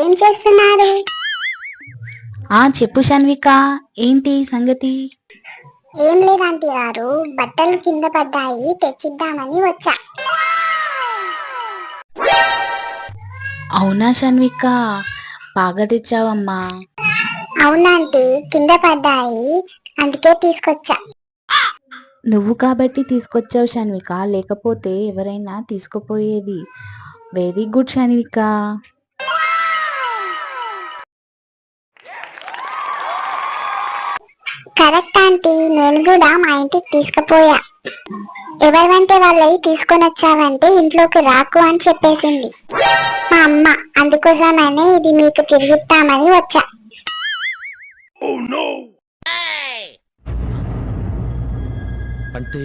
ఏం చేస్తున్నారు? చెప్పు షన్విక, ఏంటి సంగతి? ఏం లేదు ఆంటీ గారు, బట్టలు కింద పడ్డాయి తెచ్చిద్దామని వచ్చా. అవునా షన్విక, బాగా తెచ్చావమ్మా. అవునాంటీ, కింద పడ్డాయి అందుకే తీసుకొచ్చా. నువ్వు కాబట్టి తీసుకొచ్చావు షన్విక, లేకపోతే ఎవరైనా తీసుకుపోయేది. Very good Shanvika. Correct aunty, నేను కూడా మా ఇంటికి తీసుకుపోయా. ఎవరివంటే వాళ్ళవి తీసుకొని వచ్చావంటే ఇంట్లోకి రాకు అని చెప్పేసింది మా అమ్మ. అందుకోసమనే ఇది మీకు తిరిగిద్దామని వచ్చా. అంటే